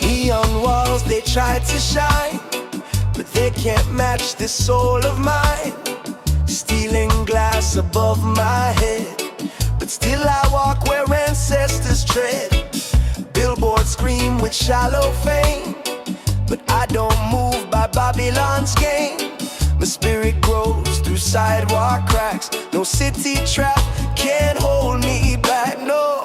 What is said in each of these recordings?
Neon walls, they try to shine, but they can't match this soul of mine. Stealing glass above my head, but still I walk where ancestors tread. Billboards scream with shallow fame, but I don't move by Babylon's game. My spirit grows through sidewalk cracks. No city trap can hold me back, no.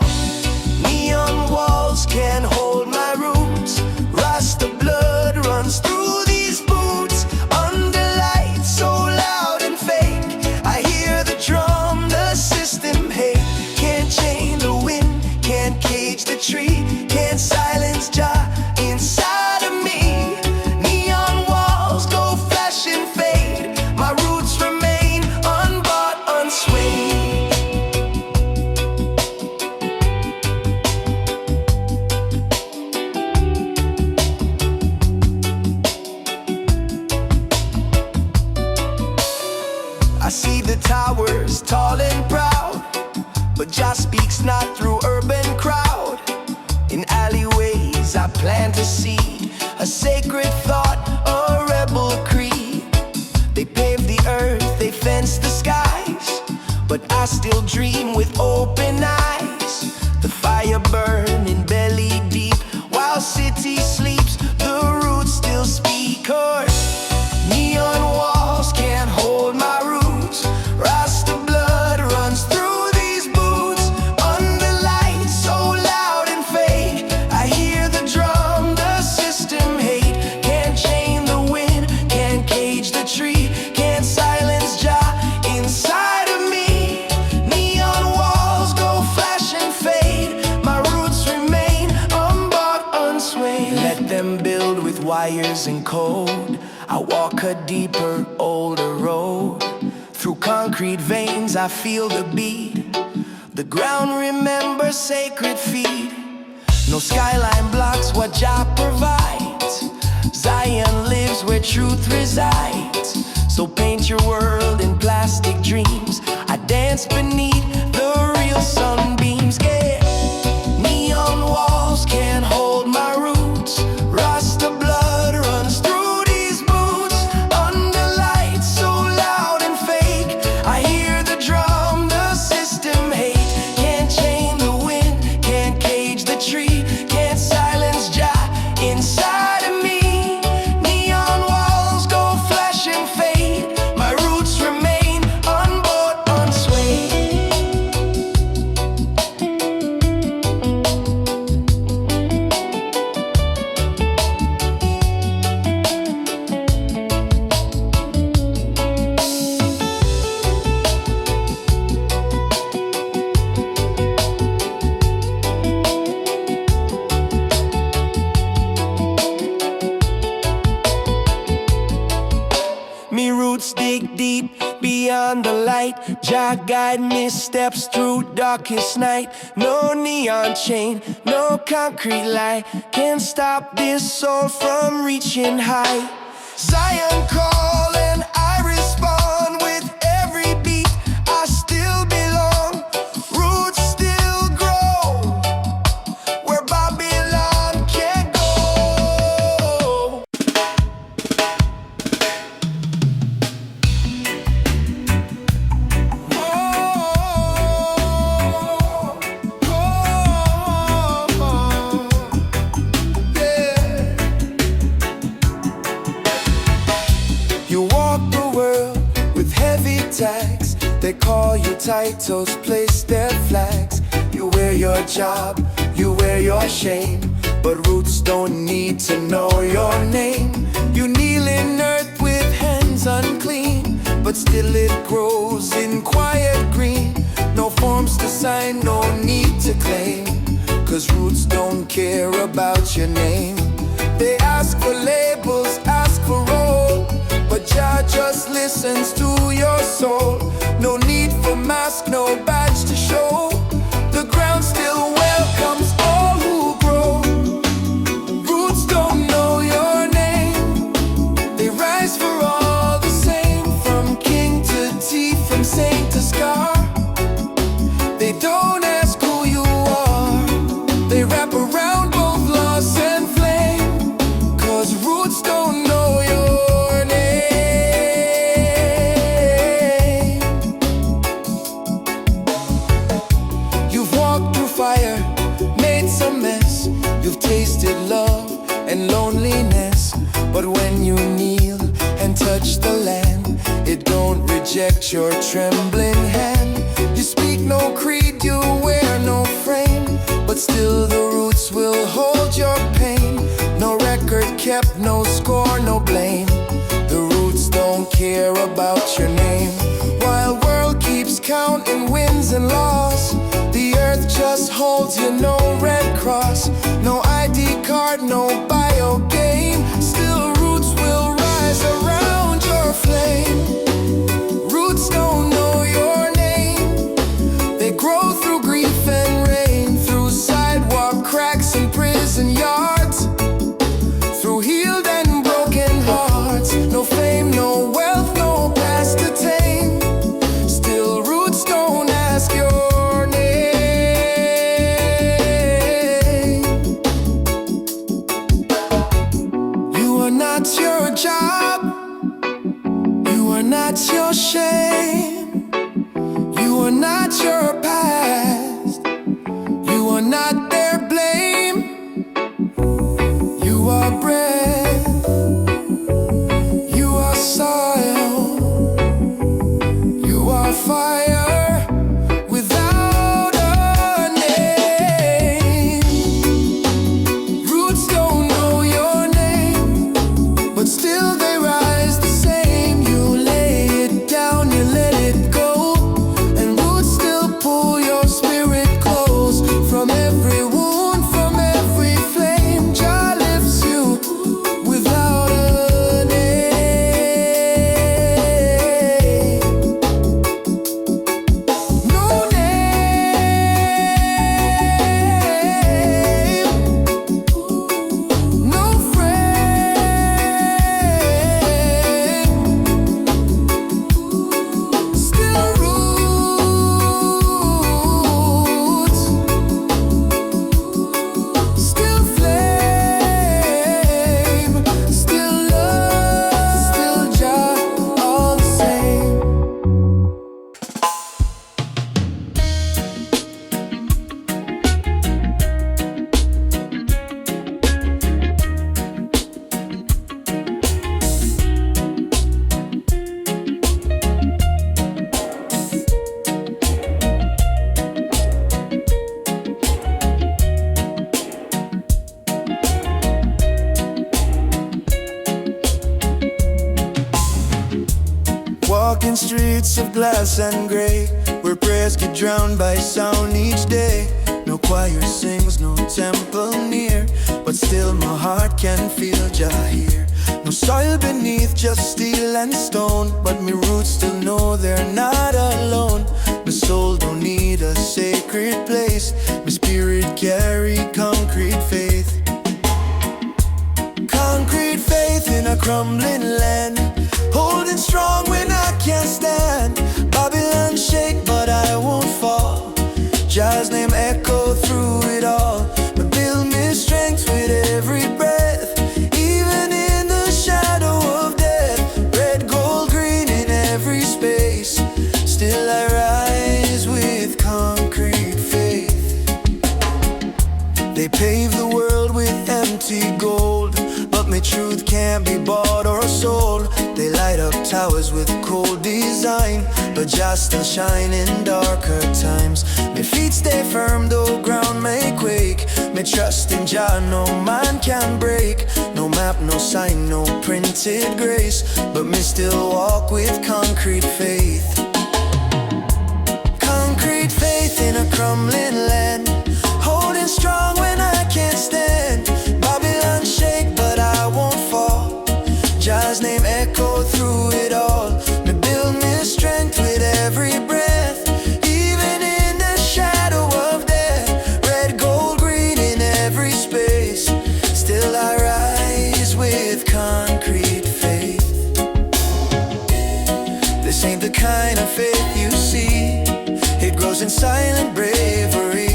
Neon walls can't hold my roots. Rasta blood runs through these boots. Under lights so loud and fake, I hear the drum, the system hate. Can't chain the wind, can't cage the tree, can't silence Jah inside of me. Neon walls go flash and fade, my roots remain unbought, unswayed. I see the towers tall and proud, but Jah speaks not through urban crowd. In alleyways I plant a seed, a sacred thought, a rebel creed. They pave the earth, they fence the skies, but I still dream with open eyes. The fire burning belly deep, while city sleeps, the roots still speak. 'Cause neon walls can't hold my roots. Rasta blood runs through these boots. Under lights so loud and fake, I hear the drum, the system hate. Can't chain the wind, can't cage the tree, can't silence Jah inside of me. Neon walls go flash and fade, my roots remain unbought, unswayed. Let them build with wires and code, I walk a deeper, older road. Through concrete veins I feel the beat, the ground remembers sacred feet. No skyline blocks what Jah provides. Zion lives where truth resides. So paint your world in plastic dreams, I dance beneath the real sunbeams. Yeah. Neon walls can't hold my roots. Rasta blood runs through these boots. Under lights so loud and fake, I hear the drum, the system hate. Can't chain the wind, can't cage the tree, can't silence Jah inside of me. Neon walls go flash and fade, my roots remain unbought, unswayed. Me roots dig deep beyond the light. Jah guide me steps through darkest night. No neon chain, no concrete light can stop this soul from reaching high. Zion call and I respond with every beat. I still belong, roots still grow where Babylon can't go. You walk the world with heavy tags. They call you titles, place their flags. You wear your job, you wear your shame, but roots don't need to know your name. You kneel in earth with hands unclean, but still it grows in quiet green. No forms to sign, no need to claim, 'cause roots don't care about your name. They ask for labels, ask for roll, but Jah just listens to your soul. No need for mask, no badge to show. The ground still welcomes all who grow. Roots don't know your name, they rise for all the same. From king to tea, from saint to scar. They don't ask who you are, they wrap around both loss and flame. and loneliness. But when you kneel and touch the land, it don't reject your trembling hand. You speak no creed, you wear no frame, but still the roots will hold your pain. No record kept, no score, no blame. The roots don't care about your name. While world keeps counting wins and loss, the earth just holds you, no red cross, no ID card, no bio game. Still roots will rise around your flame. Roots don't know your name. They grow through grief and rain, through sidewalk cracks and prison yards, through healed and broken hearts. No fame, no wealth, no past to tame. Still roots don't ask your name. You are not your job, you are not your shame, you are not your past, you are not their blame. You are breath, you are soil, you are fire without a name. Roots don't know your name, but still they rise the same. You lay it down, you let it go, and roots still pull your spirit close. From every wound, from every flame, Jah lifts you without a name. No name, no frame. Still roots, still flame, still love, still Jah, all the same. Walking streets of glass and gray, where prayers get drowned by sound each day. No choir sings, no temple near, but still my heart can feel Jah here. No soil beneath, just steel and stone, but me roots still know they're not alone. My soul don't need a sacred place, my spirit carry concrete faith. Concrete faith in a crumbling land, holding strong when I can't stand. Babylon shake, but I won't fall. Jah's name echo through it all. But build me strength with every breath, even in the shadow of death. Red, gold, green in every space, still I rise with concrete faith. They pave the world with empty gold, but my truth can't be bought or sold. They light up towers with cold design, but Jah still shine in darker times. My feet stay firm though ground may quake. Me trust in Jah no man can break. No map, no sign, no printed grace, but me still walk with concrete faith. Concrete faith in a crumbling land, holding strong when I can't stand. Babylon shake, but I won't fall. Jah's name echo through it all. Me build me strength with every breath, even in the shadow of death. Red, gold, green in every space, still I rise with concrete faith. This ain't the kind of faith you see, it grows in silent bravery.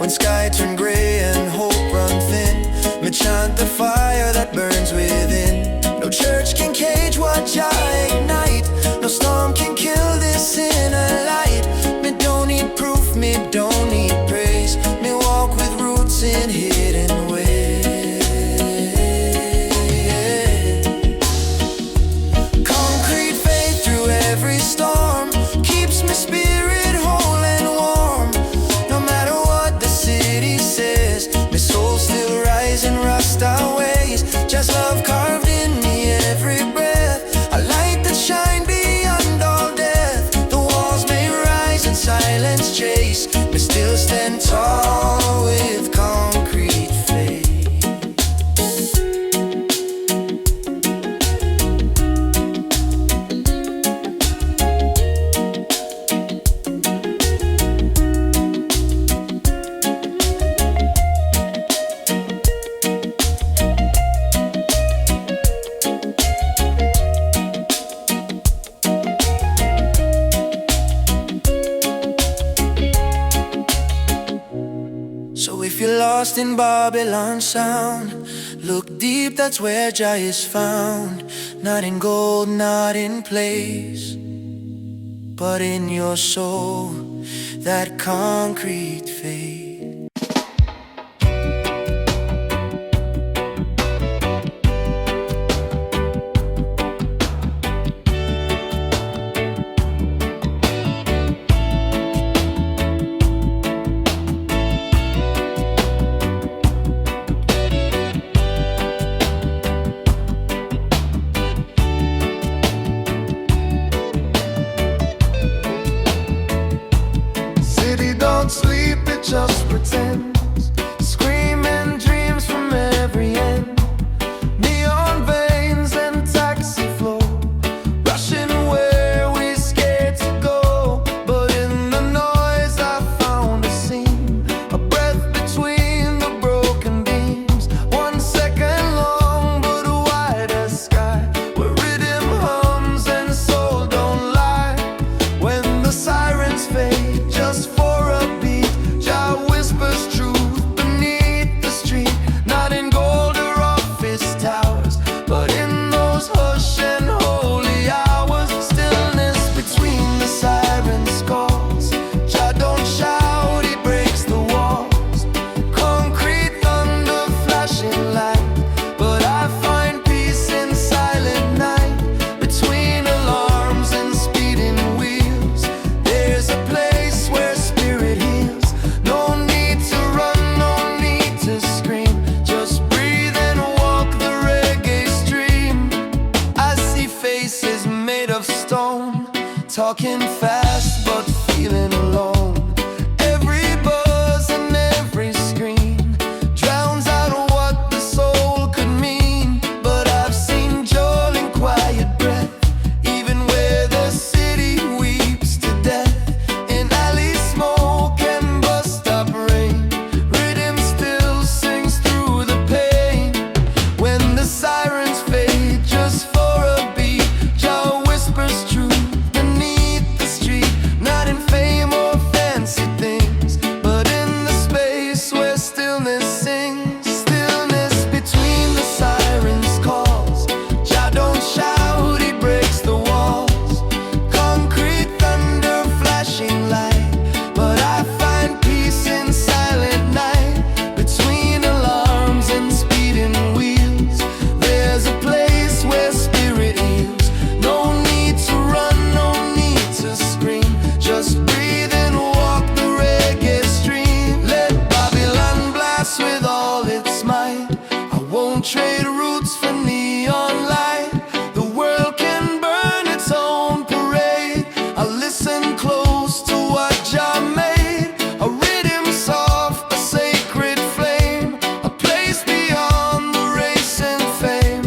When sky turn gray and hope run thin, me chant the fire that burns within. No church can cage what Jah ignite, no storm can kill this inner light. Me don't need proof, me don't need praise, me walk with roots in hidden ways. lost in Babylon sound. Look deep, that's where Jah is found. Not in gold, not in place, but in your soul, that concrete faith. Sleep, it just pretends. Screaming dreams from every end. Neon veins and taxi flow, rushing where we scared to go. But in the noise I found a scene, a breath between the broken beams. 1 second long but wide as sky, where rhythm hums and soul don't lie. When the sirens fade just for a whispers truth beneath the street. Not in gold or office towers, but in those hush and holy hours. Stillness between the sirens' calls. Jah don't shout, he breaks the walls. Concrete thunder flashing light, but I find peace in silent night. Between alarms and speeding wheels, there's a place where spirit heals. Talking fast but feeling alone. Every buzz and every scream drowns out what the soul could mean. But I've seen joy in quiet breath, even where the city weeps to death. In alley smoke and bus stop rain, rhythm still sings through the pain. When the sirens fade just for a beat, Jah whispers truth. Not in fame or fancy things, but in the space where stillness sings. Stillness between the sirens' calls. Jah don't shout, he breaks the walls. Concrete thunder flashing light, but I find peace in silent night. Between alarms and speeding wheels, there's a place where spirit heals. No need to run, no need to scream. Just breathe and walk the reggae stream. Let Babylon blast with all its might. I won't trade roots for neon light. The world can burn its own parade. I listen close to what Jah made. A rhythm soft, a sacred flame, a place beyond the race and fame.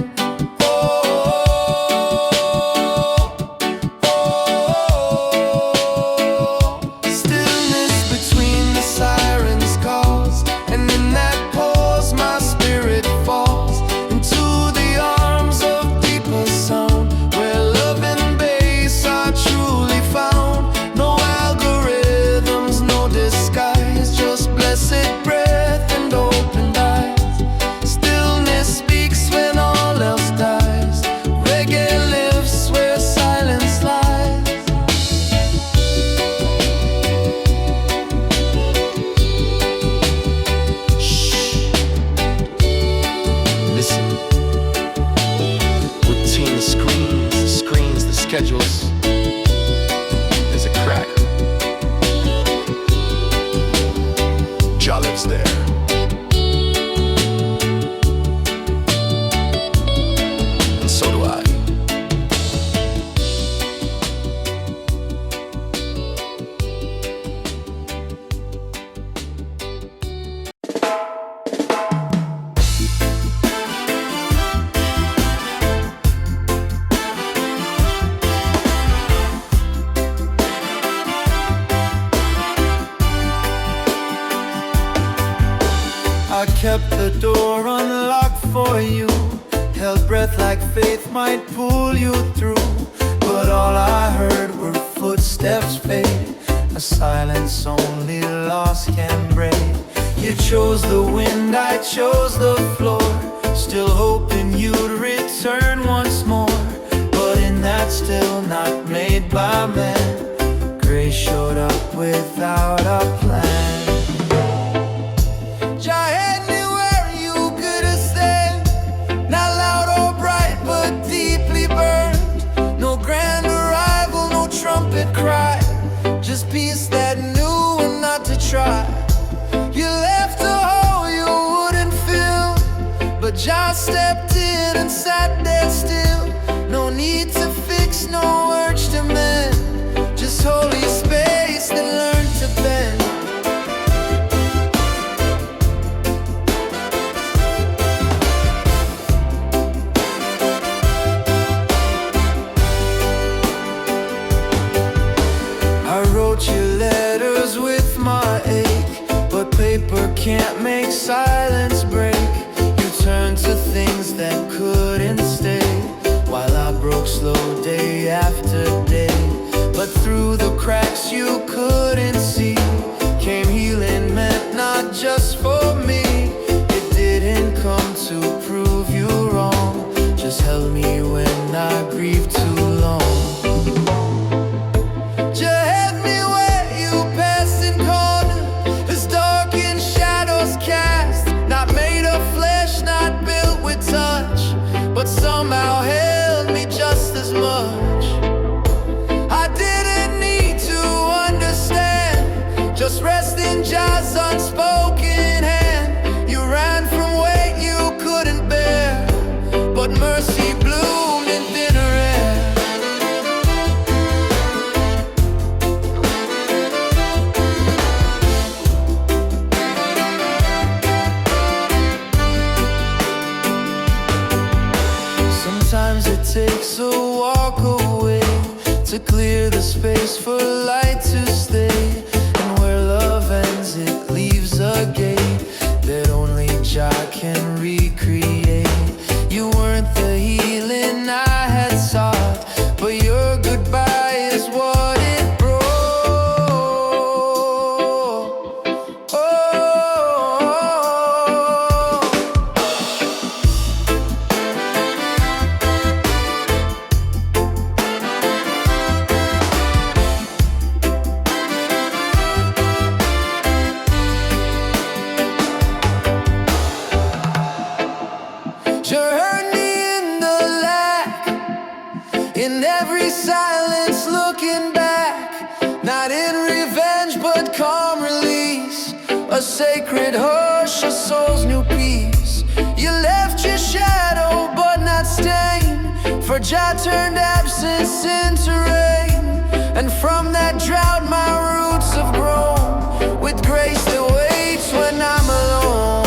Stillness between the sirens' calls, and in that pause my spirit falls into the arms of deeper sound, where love and bass are truly found. No algorithms, no disguise, just blessed breath and opened eyes. Stillness speaks when all else dies. Reggae lives where silence lies. Listen, routine, the screens, the schedules. There's a crack. Jah lives there. And so do I. I kept the door unlocked for you, held breath like faith might pull you through. But all I heard were footsteps fade, a silence only loss can break. You chose the wind, I chose the floor, still hoping you'd return once more. But in that still not made by man, grace showed up without a plan. Jah had me where you could have stayed, not loud or bright but deeply burned. No grand arrival, no trumpet cry, just peace that knew not to try. You left a hole you wouldn't fill, but Jah stepped in and sat there still. No need to fix, no urge to mend, just holy space that learned to bend. I wrote you letters with my ache, but paper can't make silence break. You turned to things that couldn't stay, while I broke slow day after day. But through the cracks you couldn't see came healing meant not just for me. It didn't come to prove you wrong, just held me when I grieved too long. But somehow held me just as much. I didn't need to understand, just rest in Jah's unspoken hand. You ran from weight you couldn't bear, but mercy bloomed in thinner air. Sometimes it takes a walk away to clear the space for light to stay. And where love ends, it leaves a gate that only Jah can recreate. You weren't the healing I had sought, but your goodbye is what it brought. You heard me in the lack, in every silence looking back, not in revenge but calm release, a sacred hush, a soul's new peace. You left your shadow but not stain, for Jah turned absence into rain. And from that drought my roots have grown, with grace that waits when I'm alone.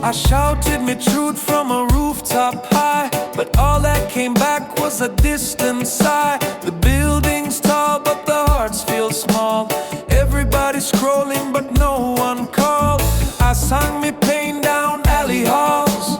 I shouted me truth from a rooftop high, but all that came back was a distant sigh. The building's tall, but the hearts feel small. Everybody's scrolling, but no one called. I sang me pain down alley halls,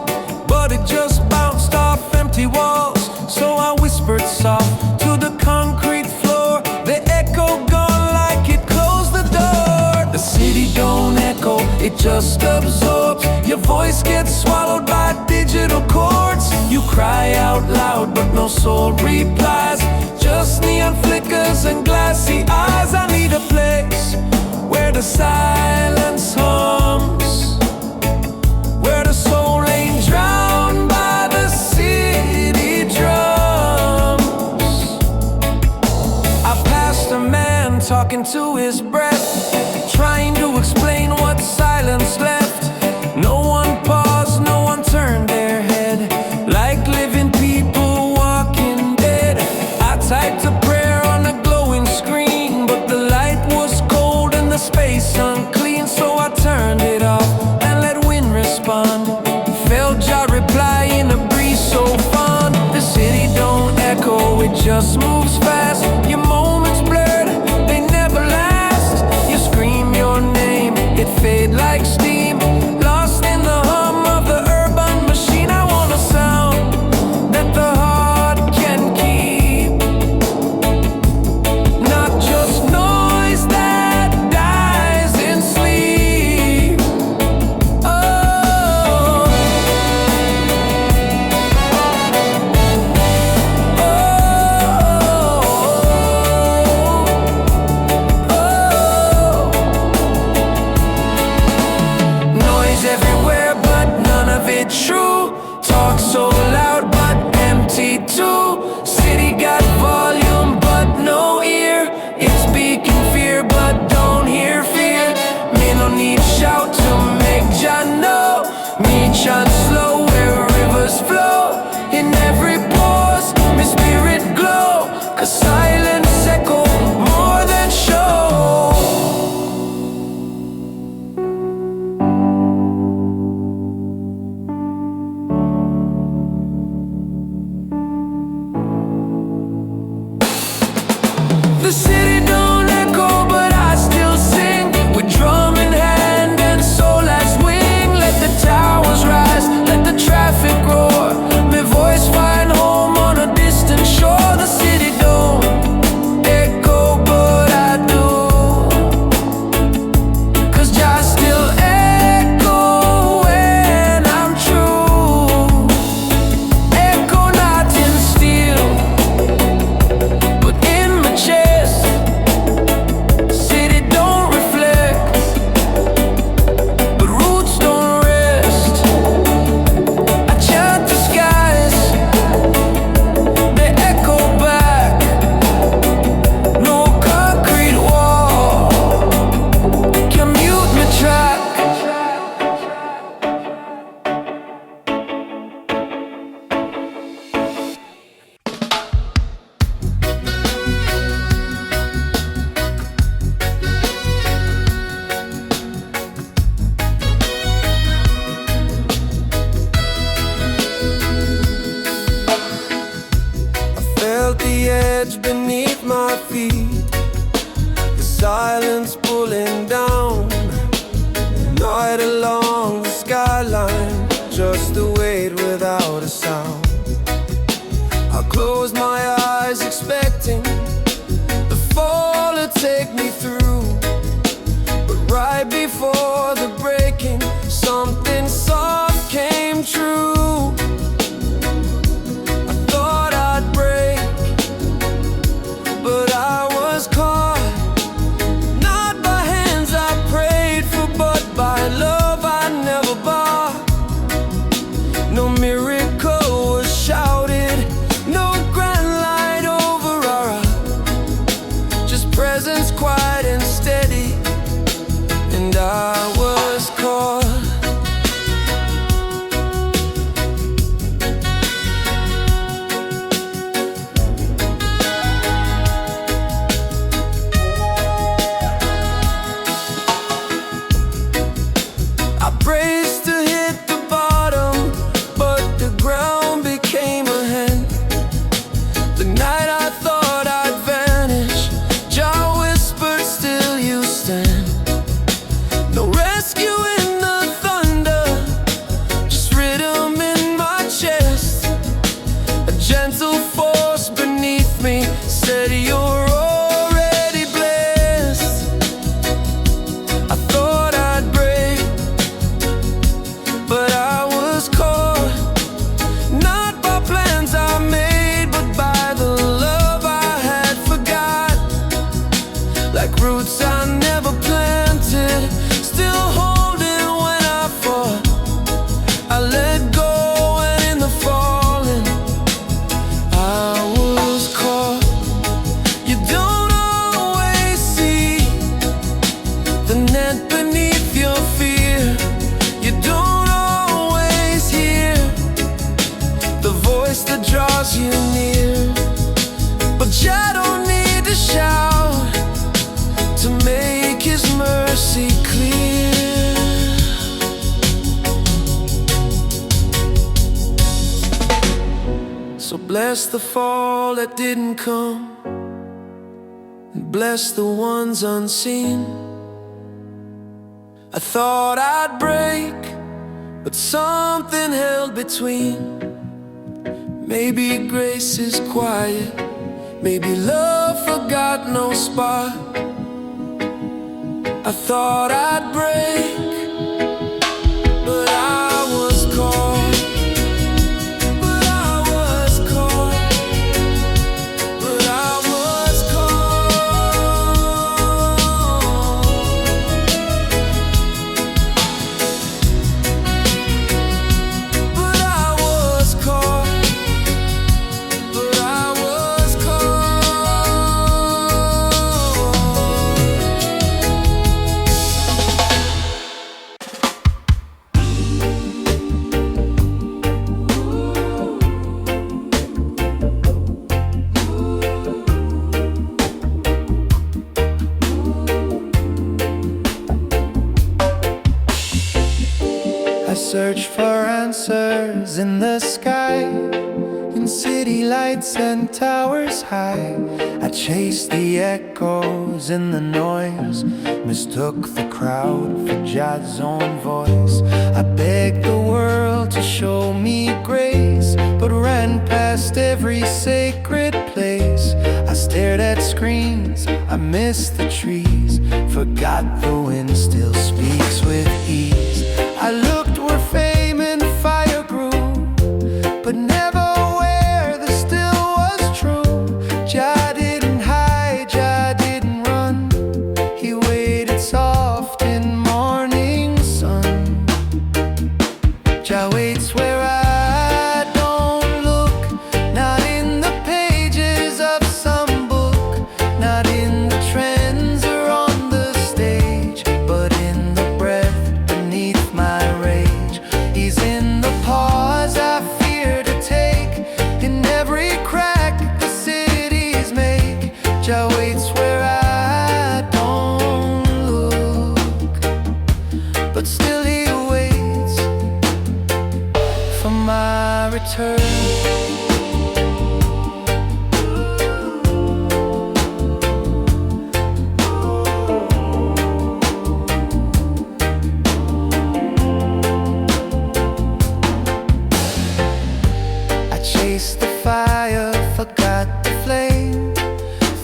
but it just bounced off empty walls. So I whispered soft to the concrete floor, the echo gone like it closed the door. The city don't echo, it just absorbs. Your voice gets swallowed by digital chords. You cry out loud, but no soul replies, just neon flickers and glassy eyes. I need a place where the silence hums, where the soul ain't drowned by the city drums. I passed a man talking to his breath, trying to explain what silence left. No one paused, no one turned their head, like face unclean, so I turned it off and let wind respond. Felt your reply in a breeze so fond. The city don't echo, it just moves fast. Your moments blurred, they never last. You scream your name, it fade like steam. Lost in the hum of the urban machine. I want a sound that the heart can keep, not just noise that dies in sleep. Oh, noise everywhere, but none of it true. Talk so loud, but empty too. City got volume, but no ear. It's speaking fear, but don't hear fear. Me no need shout to make Jah know. Me chant slow where rivers flow. In every pause, my spirit glow. 'Cause silence echo more than show. The city don't echo, but I still sing. With drum in hand and soul as wing. Let the towers rise, let the traffic roar. My voice find home on a distant shore. The city don't echo, but I do. 'Cause Jah still echo when I'm true. Echo not in steel, but in my chest. City don't reflect, but roots don't rest. I chant the skies, they echo back. No concrete wall can mute my track. I felt the edge beneath my feet, the silence pulling down. Night along the skyline, just a wait without a sound. I closed my eyes expecting the fall to take me through. But right before the breaking, something soft came true. I thought I'd break, but I was caught. Not by hands I prayed for, but by love I never bought. No miracle was shouted, no grand light over our eyes. Just presence quiet and steady, and I was caught. I braced to hit the bottom, but the ground became a hand. The night I thought I'd vanish, Jah whispered, still you stand. No rescue in the thunder, just rhythm in my chest. A gentle force beneath me said you're already blessed. I thought I'd break, but I was caught. Not by plans I made, but by the love I had forgot. Like roots I never planted, still holding when I fought. I let go, and in the falling I was caught. You don't always see the net beneath your fear. You don't always hear the voice that draws you near. But Jah don't need to shout to make Bless the fall that didn't come, and bless the ones unseen. I thought I'd break, but something held between. Maybe grace is quiet, maybe love forgot no spark. I thought I'd break, but I was caught. But I was caught. But I was caught. But I was caught. But I was I search for answers in the sky, in city lights and towers high. I chased the echoes in the noise, mistook the crowd for Jah's own voice. I begged the world to show me grace, but ran past every sacred place. I stared at screens, I missed the trees, forgot the wind still speaks with ease. I looked where fame and fire grew, but never where the still was true. Jah didn't hide, Jah didn't run, he waited soft in morning sun. Jah waits where I don't look, not in the pages of some book, not in the trends or on the stage, but in the breath beneath my rage. He's in the pause I fear to take, in every crack the cities make. Jah waits where I don't look, but still he waits for my return. Chased the fire, forgot the flame,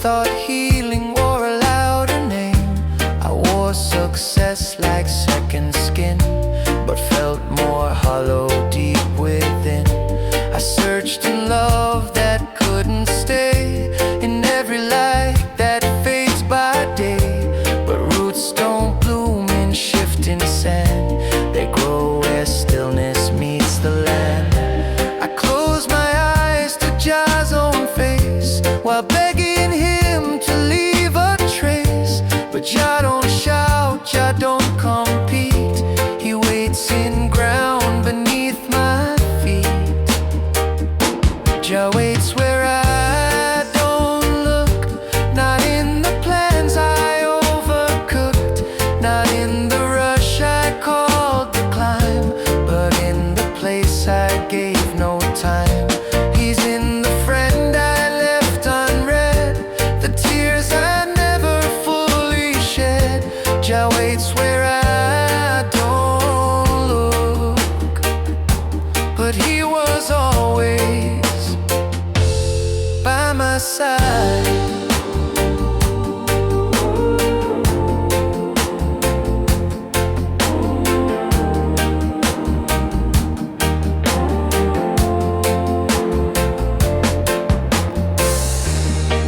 thought healing wore a louder name. I wore success like second skin, but felt more hollow deep within. I searched in love that couldn't stay, in every light that fades by day. But roots don't bloom in shifting sand, they grow where stillness meets the land. I close my eyes to Jah's own face, while begging him to leave a trace. But Jah don't shout, Jah don't compete, he waits in ground beneath my feet. Jah waits where I don't look, not in the plans I overcooked, not in the rush I called the climb, but in the place I gave no time. He's in the friend I left unread, the tears I never fully shed. Jah waits where I don't look, but he was always by my side.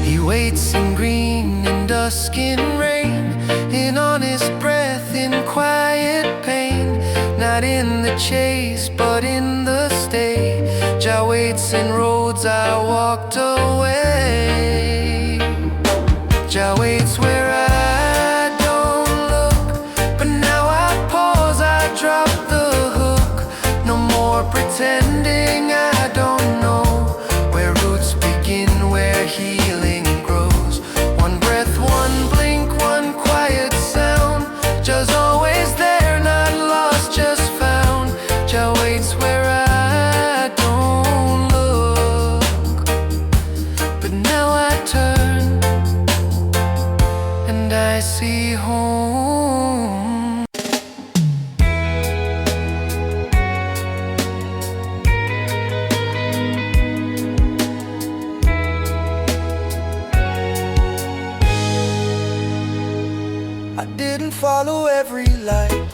He waits in green, in dusk, in rain, in honest breath, in quiet pain. Not in the chase, but in the stay. Jah waits in roads I walked away. Jah waits where I don't look, but now I pause, I drop the hook. No more pretending I don't know where roots begin, where healing grows. One breath, one blink, one quiet sound. Jah's always there, not lost, just found. Jah waits where I don't look, I didn't follow every light,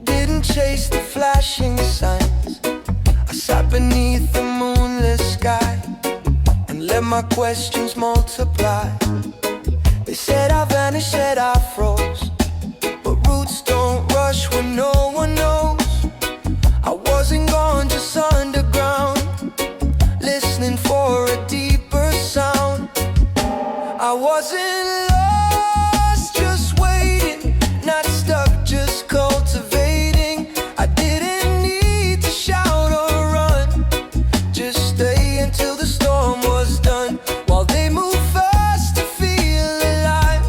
didn't chase the flashing signs. I sat beneath the moonless sky and let my questions multiply. They said I vanished, said I froze, but roots don't rush when no one knows. I wasn't gone, just underground, listening for a deeper sound. I wasn't lost, just waiting, not stuck, just cultivating. I didn't need to shout or run, just stay until the storm was done. While they moved fast to feel alive,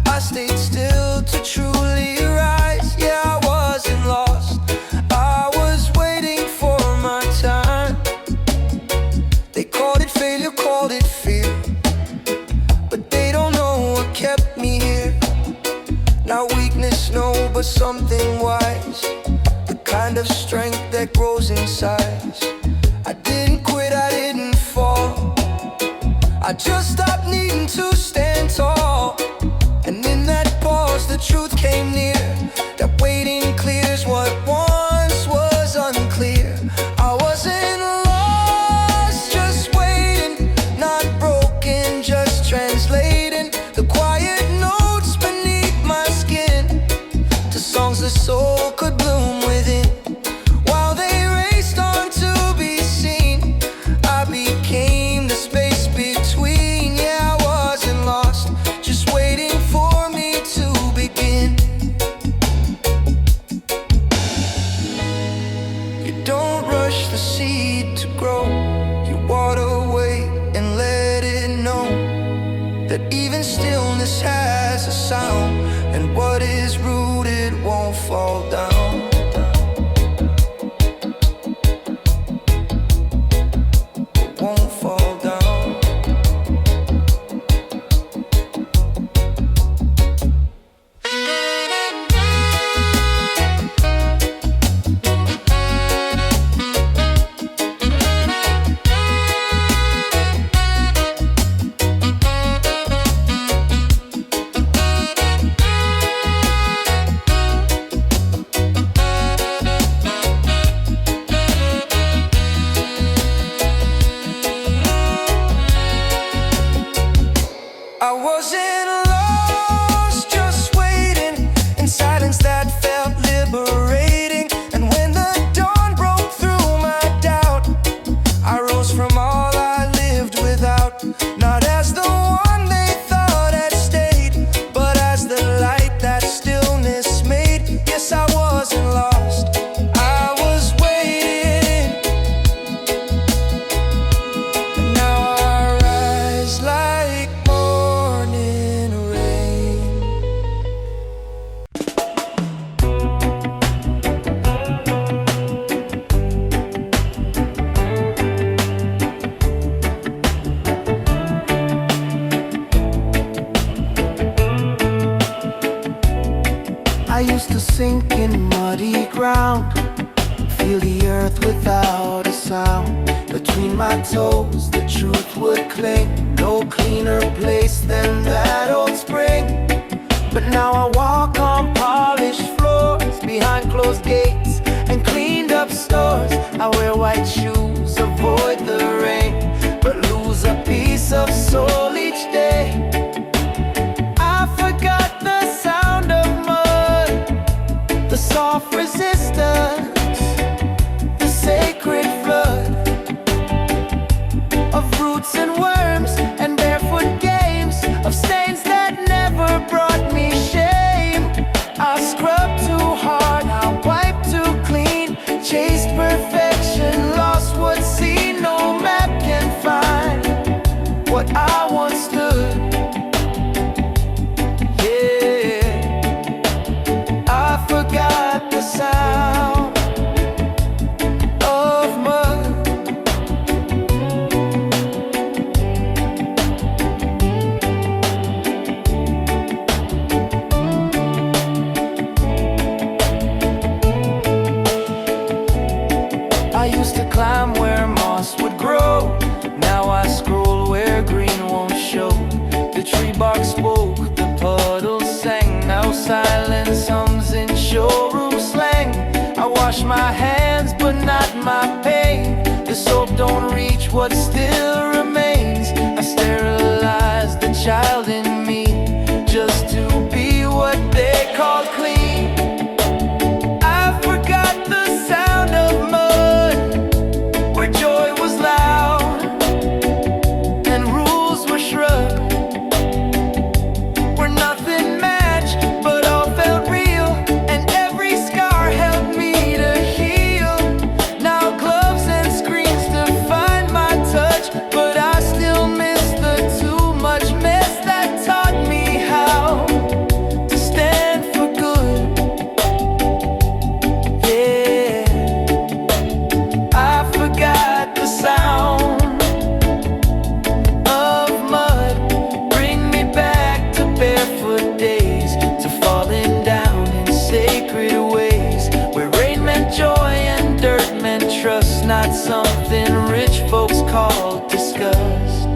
I stayed still to truly rise. Yeah, I wasn't lost, I was waiting for my time. They called it failure, called it fear, but they don't know what kept me here. Not weakness, no, but something wise, the kind of strength that grows in size. I didn't quit, I didn't fall, I just stopped needing to stand tall. And in that pause, the truth came near, that waiting clears what once was unclear. I wasn't lost, just waiting, not broken, just translating the quiet notes beneath my skin to songs the soul could bloom within. While they raced on to be seen, I became the space between. Yeah, I wasn't lost, just waiting for me to begin. You don't rush the seed to grow, you water, wait, and let it know that even stillness has a sound, and what is rooted won't fall down. It won't fall down. I wasn't lost, just waiting in silence that felt liberating. And when the dawn broke through my doubt, I rose from all I lived without. Not as the one they thought had stayed, but as the light that stillness made. Yes, I wasn't lost, I was waiting. And now I rise like morning rain. I used to sink in muddy ground, feel the earth without a sound. Between my toes, the truth would cling. No cleaner place than that old spring. But now I walk on polished floors, behind closed gates and cleaned up stores. I wear white shoes, avoid the rain, but lose a piece of soul each day. I forgot the sound of mud, the soft resistance, the sacred flood of roots and worms and barefoot games, of stains that never brought me shame. I scrubbed too hard, I wiped too clean, chased perfection, lost what's seen. No map can find what I once stood. Yeah, I forgot the sound of mud. I used to climb where moss would grow, now I scroll where green won't show. The tree bark spoke, the puddles sang, my hands, but not my pain. The soap don't reach what still remains. I sterilized the child in me just to be what they call clean. I forgot the sound of mud, where joy was loud and rules were shrugged, where nothing matched but all felt real, and every scar helped me to heal. Now gloves and screens define my touch, but I still miss the too much mess that taught me how to stand for good. Yeah, I forgot the sound of mud. Bring me back to barefoot days, to falling down in sacred ways, where rain meant joy and dirt meant trust, not something rich folks call disgust.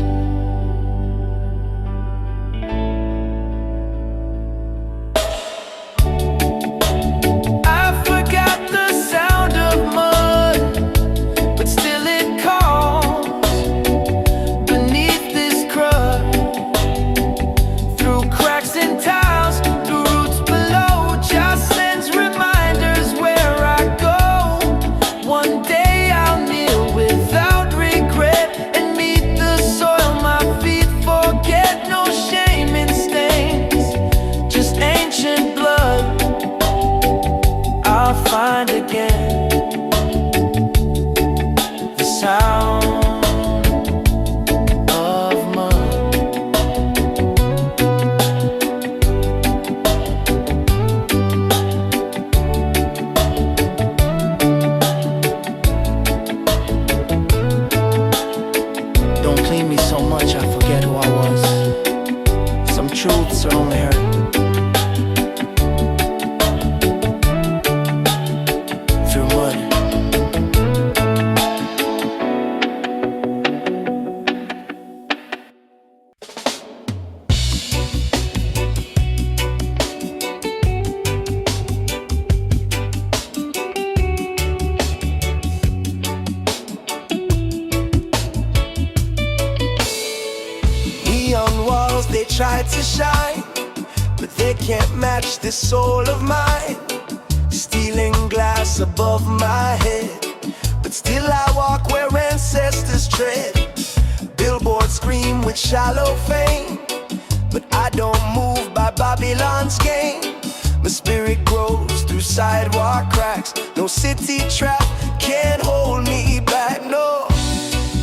I forgot the sound of mud, but still it calls beneath this crust, through cracks in tiles, through roots below. Just sends reminders where I go. One day I'll kneel without regret and meet the soil my feet forget. No shame in stains, just ancient blood I'll find again. The sound of mud. Don't clean me so much I forget who I was. Some truths are only hurt through mud. Neon walls, they try to shine, but they can't match this soul of mine. Stealing glass above my head, but still I walk where ancestors tread. Billboards scream with shallow fame, but I don't move by Babylon's game. My spirit grows through sidewalk cracks. No city trap can hold me back, no.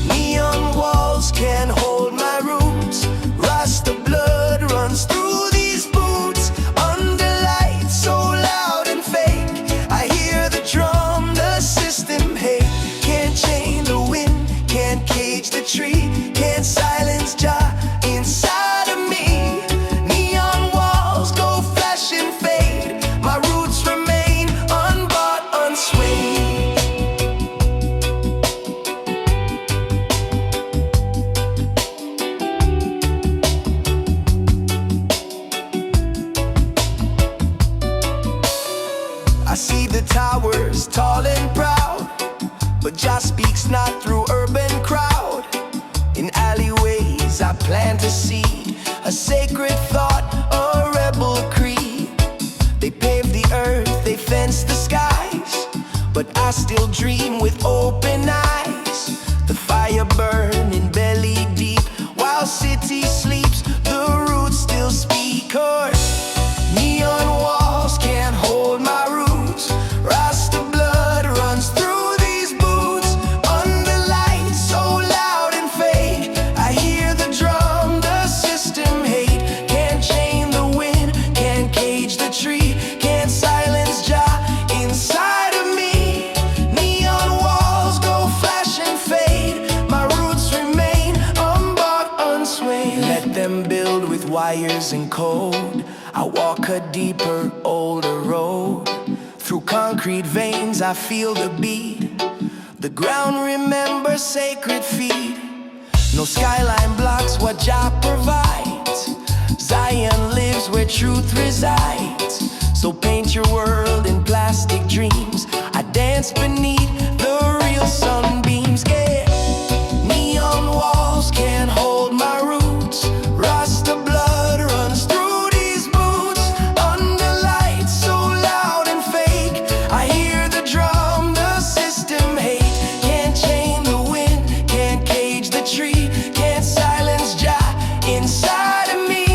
Neon walls can't hold my roots. Rasta blood runs through these boots. Under lights so loud and fake, I hear the drum the system hate. Can't chain the wind, can't cage the tree, can't silence Jah inside of me. Neon walls go flash and fade. My roots remain unbought, unswayed. I see the towers tall and proud, but Jah speaks not through urban crowd. In alleyways I plant a seed, a sacred thought, a rebel creed. They pave the earth, they fence the skies, but I still dream with open eyes. The fire burning belly deep, while city sleeps, the roots still speak. 'Cause neon walls can't hold my roots. Rasta blood runs through these boots. Under lights so loud and fake, I hear the drum the system hate. Can't chain the wind, can't cage the tree, can't silence Jah inside of me. Neon walls go flash and fade. My roots remain unbought, unswayed. Let them build with wires and code. I walk a deeper, older road. Through concrete veins I feel the beat. The ground remembers sacred feet. No skyline blocks what Jah provides. Zion lives where truth resides. So paint your world in plastic dreams. I dance dance beneath the real sunbeams. Yeah, neon walls can't hold my roots. Rasta blood runs through these boots. Under lights so loud and fake, I hear the drum, the system hate. Can't chain the wind, can't cage the tree, can't silence Jah inside of me.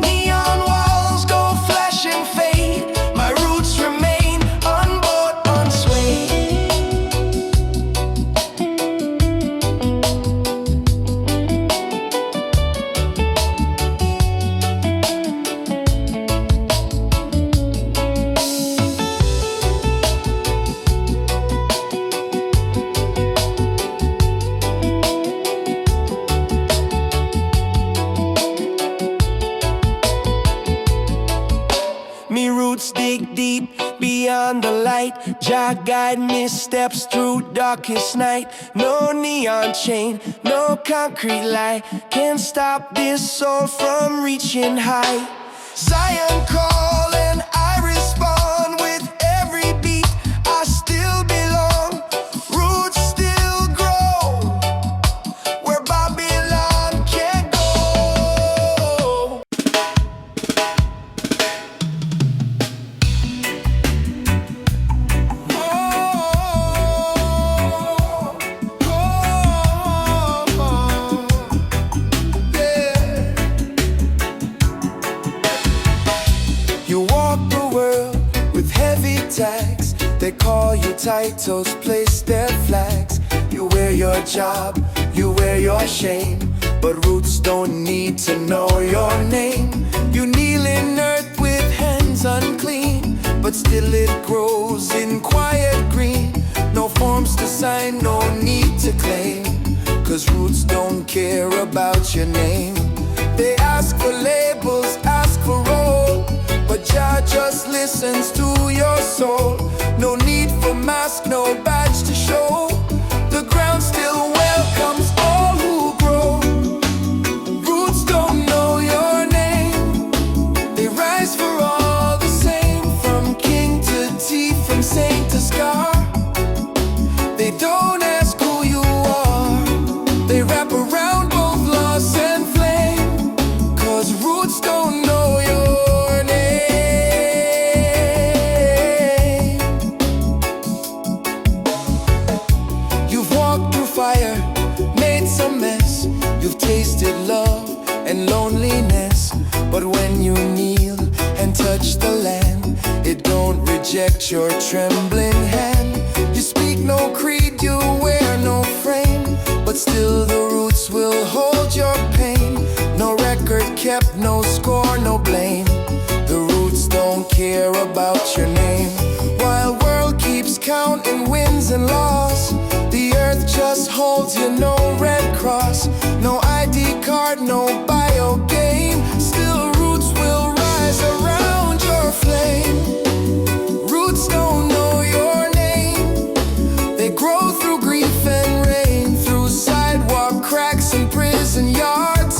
Neon walls go flash and fade, my roots remain unbought, unswayed. Me roots dig deep beyond the light. Jah guide missteps through darkest night. No neon chain, no concrete lie can stop this soul from reaching high. Zion call and I respond with every beat. I still belong, roots still grow where Babylon can't go. You walk the world with heavy tags. They call you titles, place their flags. You wear your job, you wear your shame, but roots don't need to know your name. You kneel in earth with hands unclean, but still it grows in quiet green. No forms to sign, no need to claim, 'cause roots don't care about your name. They ask for labels, ask for roll, but Jah just listens to your soul. No need for mask, no badge to show. The ground still welcomes all who grow. Roots don't know your name. They rise for all the same, from king to tea, from saint to scar. They don't ask who you are. They wrap around both loss and flame, 'cause roots don't know your name. You've walked through fire, made some mess. You've tasted love and loneliness, but when you kneel and touch the land, it don't reject your trembling hand. You speak no creed, you wear no frame, but still the roots will hold your pain. No record kept, no score, no blame. The roots don't care about your name. While world keeps counting wins and loss, the earth just holds you, no red cross, no ID card, no bio game. Still roots will rise around your flame. Roots don't know your name. They grow through grief and rain, through sidewalk cracks and prison yards,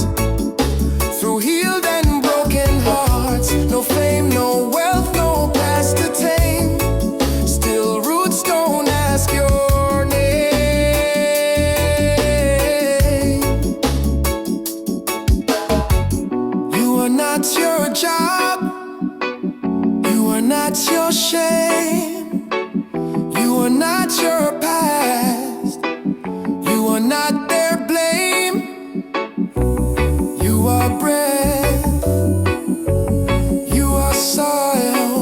through healed and broken hearts. No fame, no wealth, no past to tame. Still roots don't ask your name. You are not your job, you are not your shame, you are not your past, you are not their blame. You are breath, you are soil,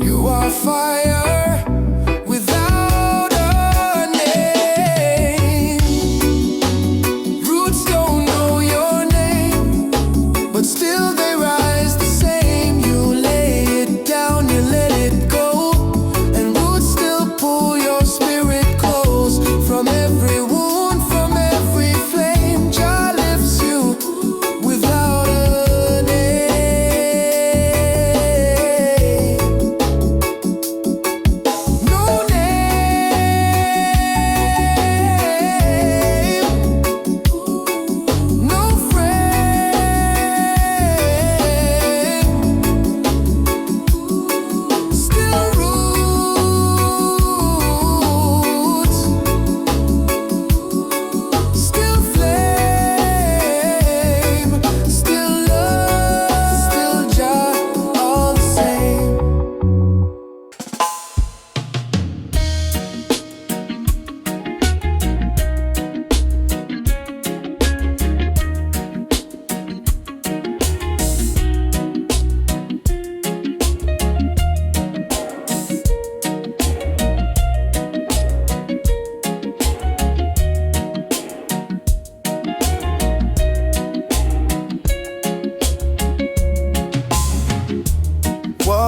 you are fire without a name. Roots don't know your name, but still they rise the same. You lay it down, you let it go, and roots still pull your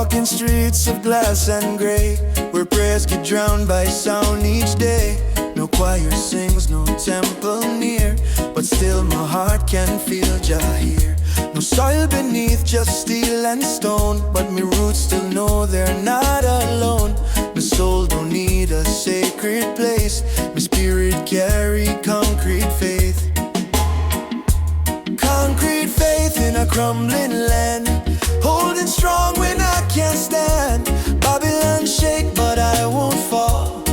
walking streets of glass and gray, where prayers get drowned by sound each day. No choir sings, no temple near, but still my heart can feel Jah here. No soil beneath, just steel and stone, but me roots still know they're not alone. My soul don't need a sacred place, my spirit carry concrete faith. Concrete faith in a crumbling land, holding strong when I can't stand. Babylon shake but I won't fall,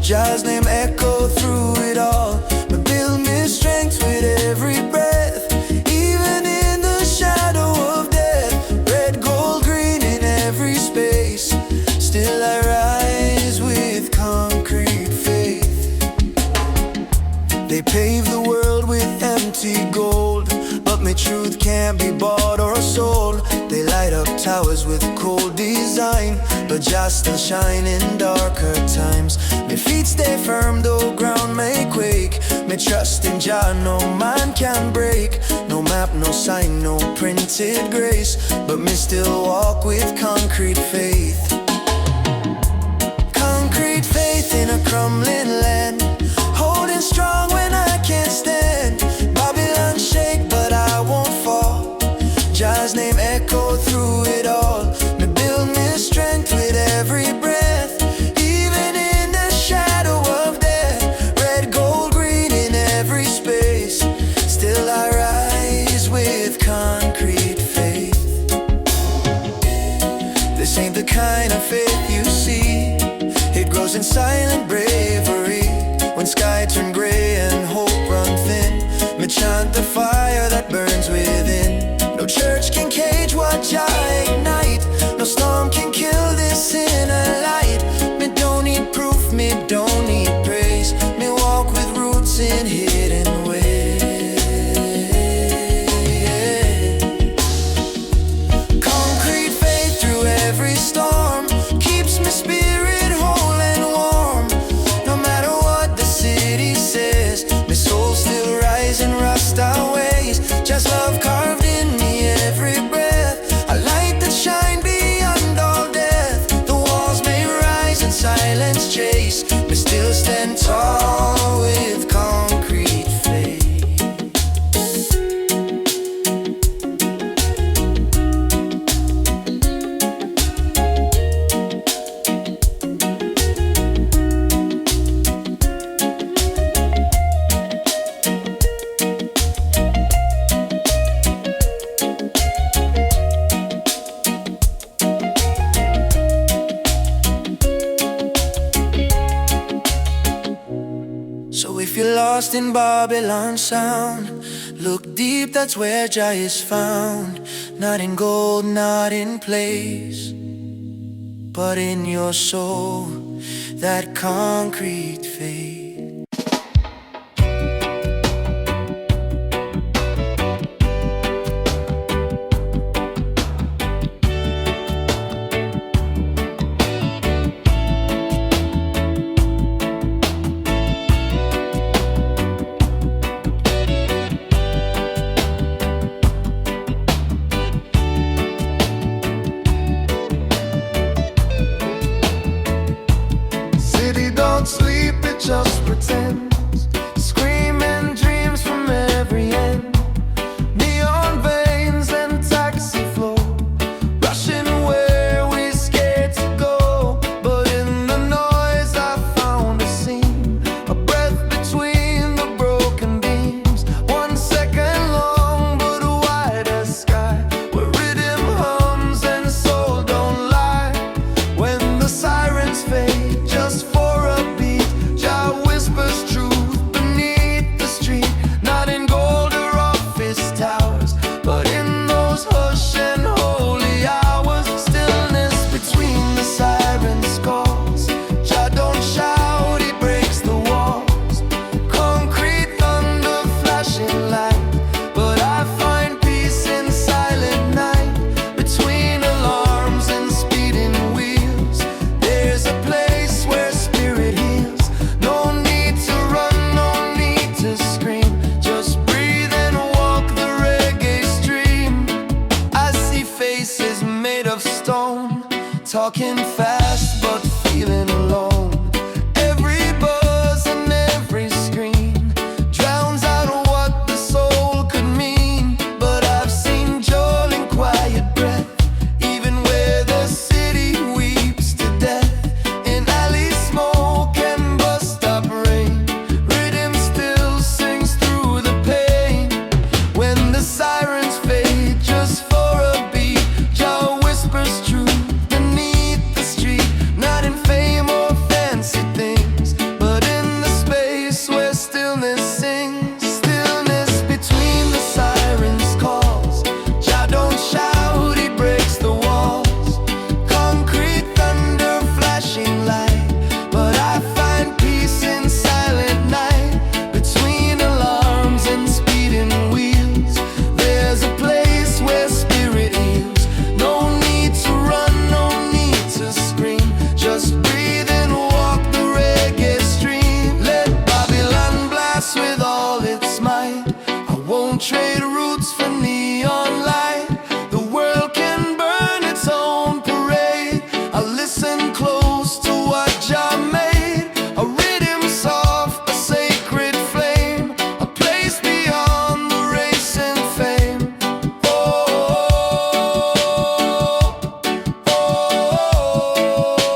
Jah's name echo through it all. But build me strength with every breath, even in the shadow of death. Red, gold, green in every space, still I rise with concrete faith. They pave the world with empty gold, but my truth can't be bought or sold. They light up towers with cold design, but Jah still shine in darker times. My feet stay firm though ground may quake. Me trust in Jah no man can break. No map, no sign, no printed grace, but me still walk with concrete faith. Concrete faith in a crumbling land, holding strong when I can't stand. Babylon shake but I won't fall, Jah's name echo through it all. Me build me strength with every breath, even in the shadow of death. Red, gold, green in every space, still I rise with concrete faith. This ain't the kind of faith you see, it grows in silent bravery. When sky turn gray and hope run thin, me chant the fire that burns within. No church can cage what Jah ignite, no storm can kill this inner light. Me don't need proof, me don't need praise, me walk with roots in hidden ways. Concrete faith through every storm keeps my spirit whole and warm. No matter what the city says, my soul still rise in Rasta ways. Just love carved in me every breath, a light that shine beyond all death. The walls may rise and silence chase, but still stand tall with concrete faith. So if you're lost in Babylon sound, look deep, that's where Jah is found. Not in gold, not in place, but in your soul, that concrete faith. Sleep, it just talking fast but feeling alone. Every buzz and every scream drowns out what the soul could mean. But I've seen joy in quiet breath, even where the city weeps to death. In alley smoke and bus stop rain, rhythm still sings through the pain. When the sirens fade just for a beat, Jah whispers truth beneath the street. Not in fame or fancy things, but in the space where stillness sings. Stillness between the sirens calls. Jah don't shout, he breaks the walls. Concrete thunder flashing light, but I find peace in silent night. Between alarms and speeding wheels, there's a place where spirit heals. No need to run, no need to scream. Just breathe and walk the reggae stream. Let Babylon blast with all its might. I won't trade roots for neon light. The world can burn its own parade. I listen close to what Jah made. A rhythm soft, a sacred flame, a place beyond the race and fame. Oh, oh,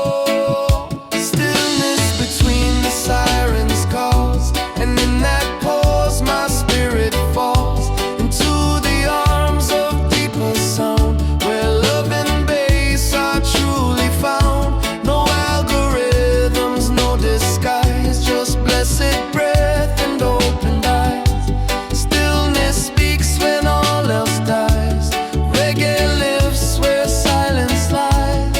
oh. Stillness between the sirens calls, and in that pause my spirit falls into the arms of deeper sound, where love and bass are truly found. No algorithms, no disguise, just blessed breath and opened eyes. Stillness speaks when all else dies. Reggae lives where silence lies.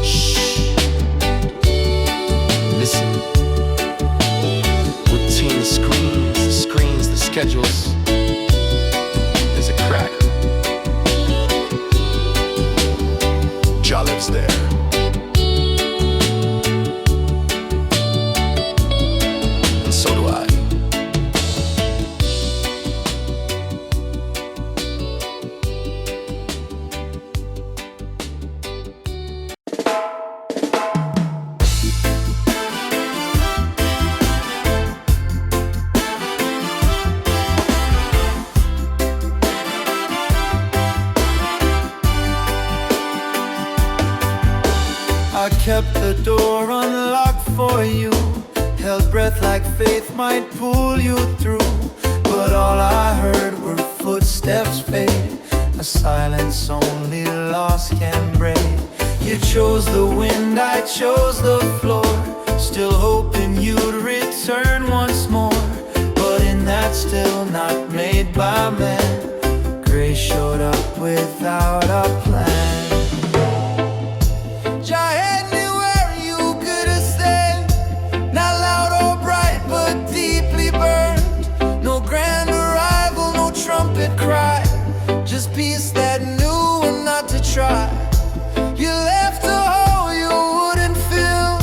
Shh. Listen. Routine screens, the schedules. There's a crack. Jah lives there. And so do I. I kept the door unlocked for you, held breath like faith might pull you through. But all I heard were footsteps fade, a silence only loss can break. You chose the wind, I chose the floor, still hoping you'd return once more. But in that still not made by man, grace showed up without a plan. Jah had me where you could have stayed, not loud or bright but deeply burned. No grand arrival, no trumpet cry, just peace that knew not to try. You left a hole you wouldn't fill,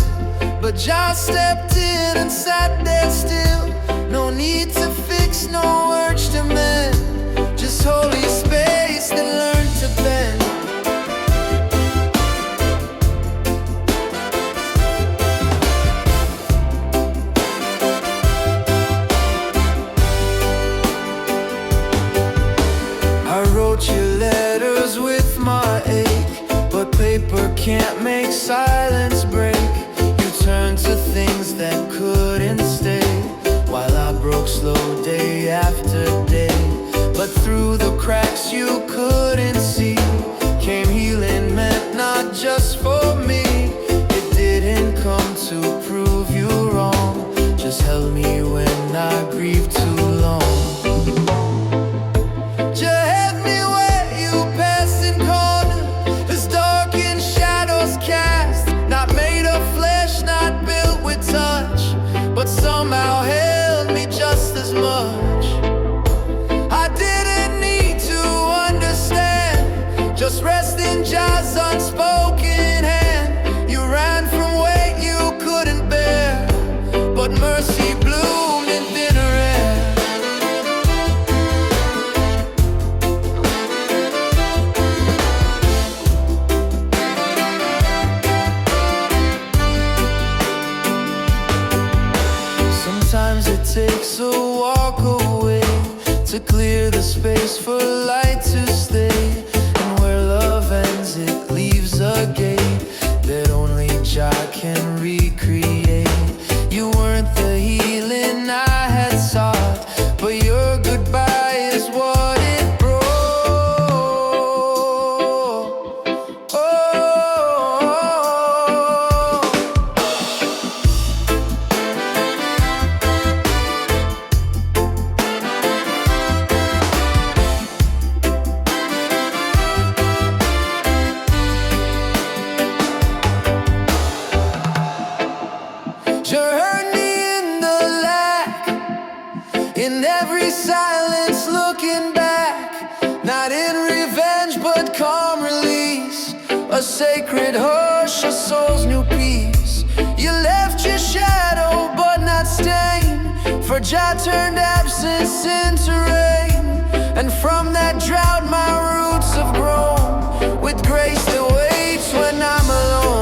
but Jah stepped in and sat there still. No need to fix, no urge to mend, just holy space that learned to bend. I wrote you letters with my ache, but paper can't make silence break. You turned to things that couldn't stay, while I broke slow day after day. But through the cracks you couldn't see came healing meant not just for me. It didn't come to prove you wrong, just held me when I grieved too long. But somehow held me just as much. I didn't need to understand, just rest in Jah's unspoken hand. You ran from weight you couldn't bear, but mercy bloomed in thinner air. Sometimes it takes a walk away to clear the space for light to stay. And where love ends, it leaves a gate that only Jah can recreate. You weren't the healing I had sought, but your goodbye is what it brought. Journey in the lack, in every silence looking back, not in revenge but calm release, a sacred hush, a soul's new peace. You left your shadow but not stain, for Jah turned absence into rain. And from that drought my roots have grown, with grace that waits when I'm alone.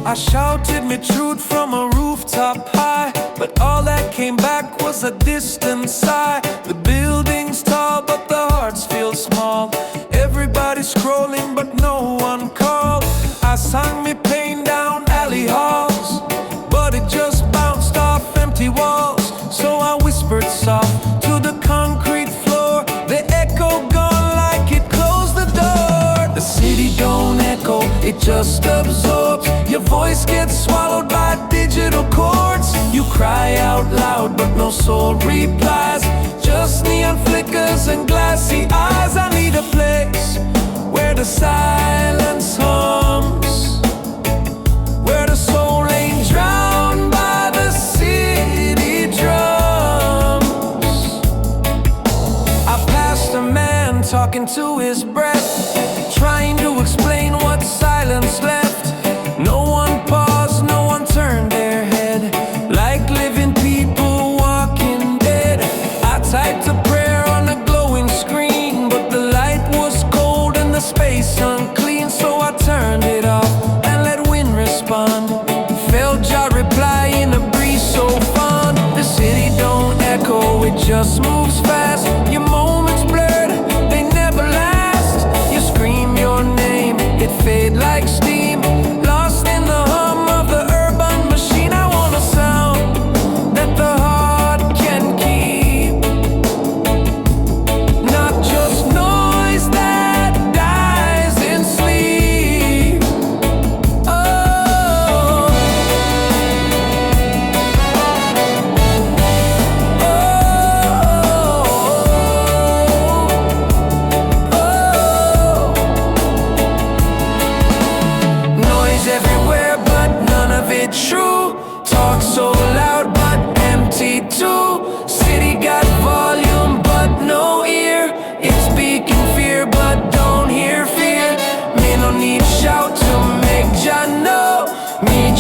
I shouted me truth from a rooftop high, but all that came back was a distant sigh. The building's tall, but the hearts feel small. Everybody's scrolling, but no one called. I sang me pain down alley halls, but it just bounced off empty walls. So I whispered soft to the concrete floor, the echo gone like it closed the door. The city don't echo, it just absorbs. Your voice gets swallowed by digital chords. You cry out loud, but no soul replies. Just neon flickers and glassy eyes. I need a place where the silence hums, where the soul ain't drowned by the city drums. I passed a man talking to his breath, trying to explain what silence left. No one paused, no one turned their head, like living people walking dead. I typed a prayer on a glowing screen, but the light was cold and the space unclean. So I turned it off and let wind respond. Felt Jah reply in a breeze so fond. The city don't echo, it just moves fast. Your moments blurred, they never last. You scream your name, it fade like steam.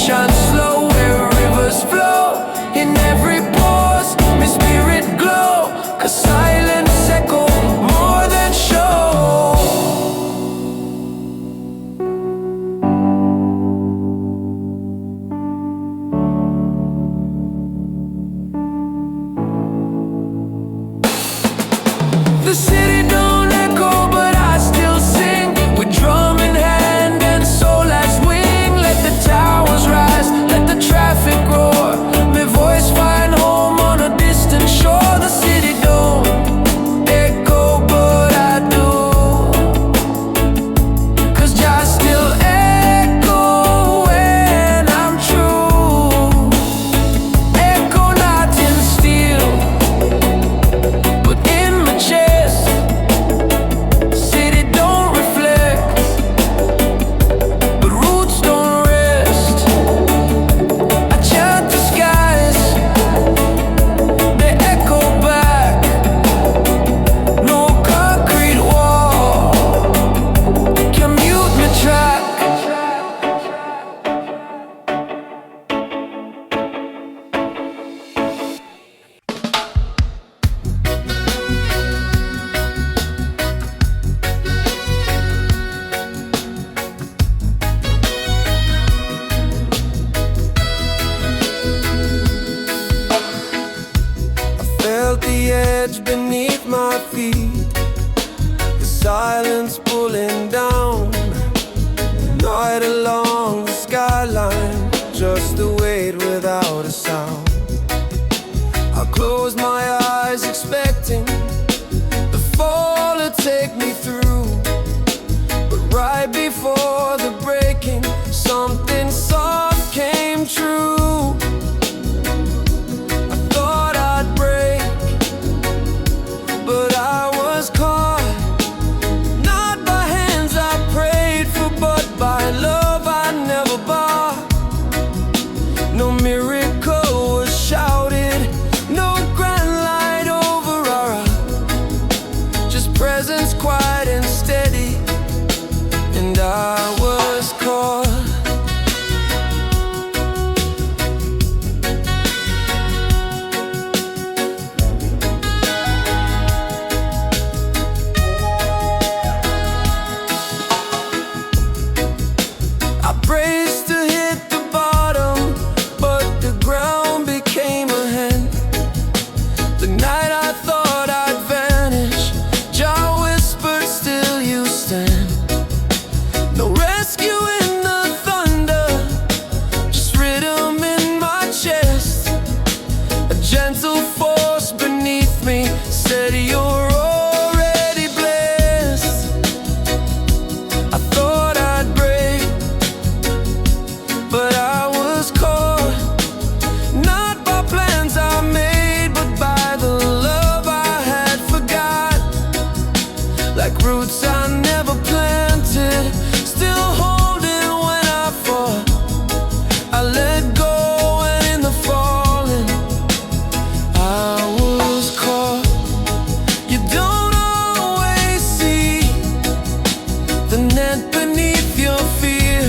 Shine slow where rivers flow. In every pause, my spirit glow. 'Cause silence echo more than show. The city don't echo, but I still sing, with drum in hand and soul as wing. Let the towers rise, let the traffic roar. My voice find home on a distant shore. The city don't echo, but I do. 'Cause Jah still echo when I'm true. Echo not in steel, but in my chest. silence pulling down, night along the skyline, just a wait without a sound. I close my eyes expecting the fall to take me through, but right before the breaking, something soft came true. I thought I'd break, but I was caught, not by hands I prayed for, but by love I never bought. No miracle was shouted, no grand light over our eye, just presence quiet and steady, and I was caught. I braced to hit the bottom, but the ground became a hand. The night I thought I'd vanish, Jah whispered, still you stand. No rescue in the thunder, just rhythm in my chest. A gentle force beneath me said, you're already blessed. I thought I'd break, but I was caught, not by plans I made, but by the love I had forgot. Like roots I never planted, still holding when I fought. I let go, and in the falling I was caught. You don't always see the net beneath your fear.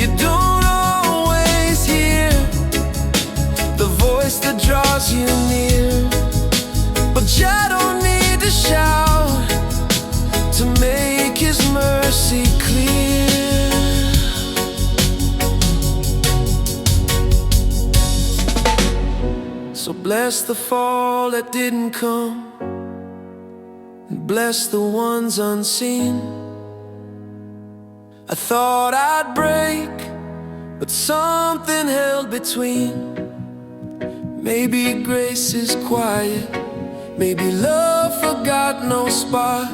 You don't always hear the voice that draws you near, but Jah don't need to shout to make his mercy clear. So bless the fall that didn't come, and bless the ones unseen. I thought I'd break, but something held between. Maybe grace is quiet, maybe love forgot no spot.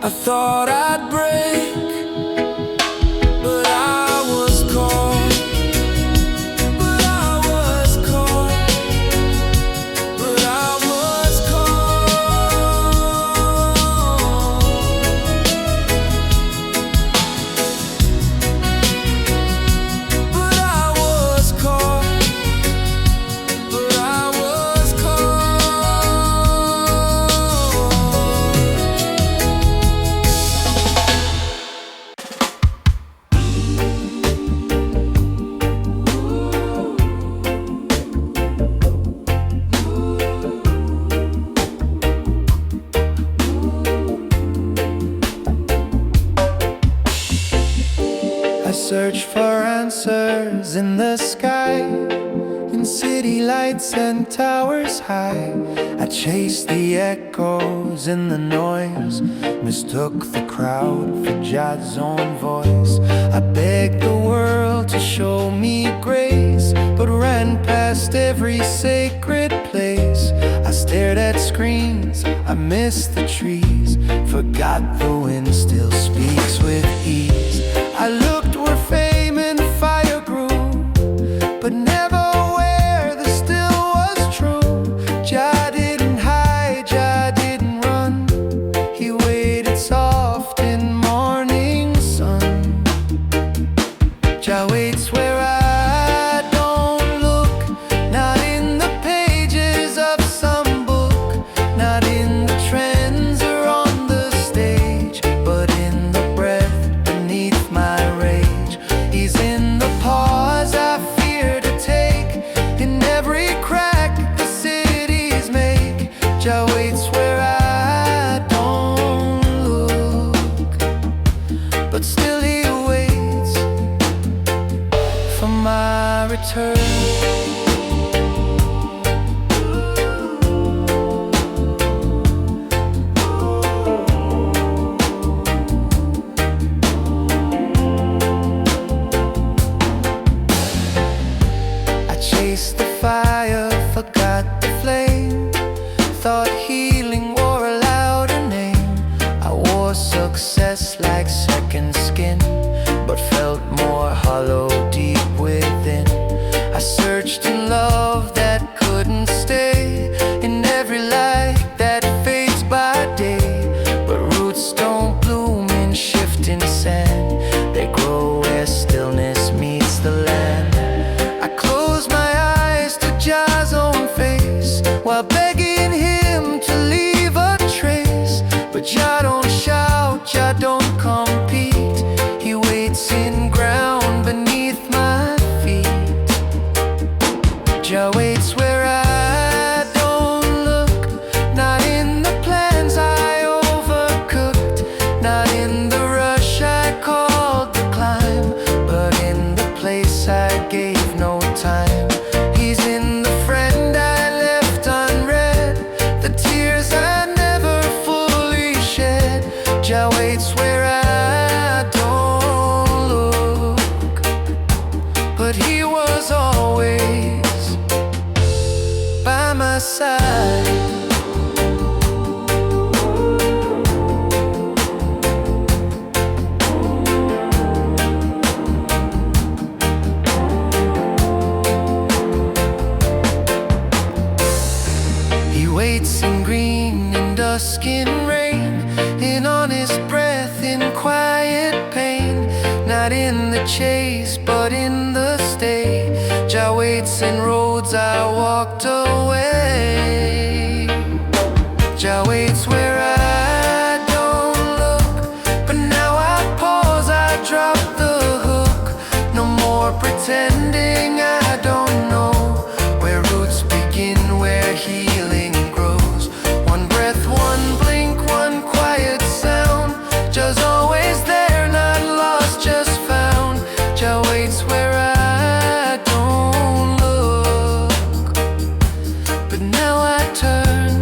I thought I'd break, but I was caught. But I was caught. But I was caught. But I was caught. But I was I search for answers in the sky, in city lights and towers high. I chased the echoes in the noise, mistook the crowd for Jah's own voice. I begged the world to show me grace, but ran past every sacred place. I stared at screens, I missed the trees, forgot the wind still speaks with ease. I looked where fame and fire grew, but never where the still was true. Jah didn't hide, Jah didn't run, he waited soft in morning sun. Jah waits where I don't look, not in the pages of some book, not in the trends or on the stage, but in the breath beneath dusk in rain, in honest breath, in quiet pain. Not in the chase, but in the stay. Jah waits in roads I walked away. Jah waits where I don't look, but now I pause, I drop the hook. No more pretending I don't know where roots begin, where healing grows. One breath, one blink, one quiet sound. Just always there, not lost, just found. Jah waits where I don't look, but now I turn